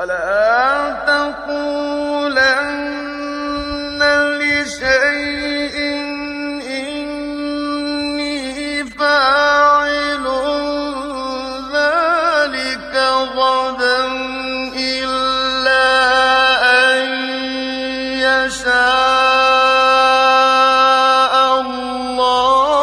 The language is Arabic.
ولا تقولن لشيء إني فاعل ذلك غدا إلا أن يشاء الله.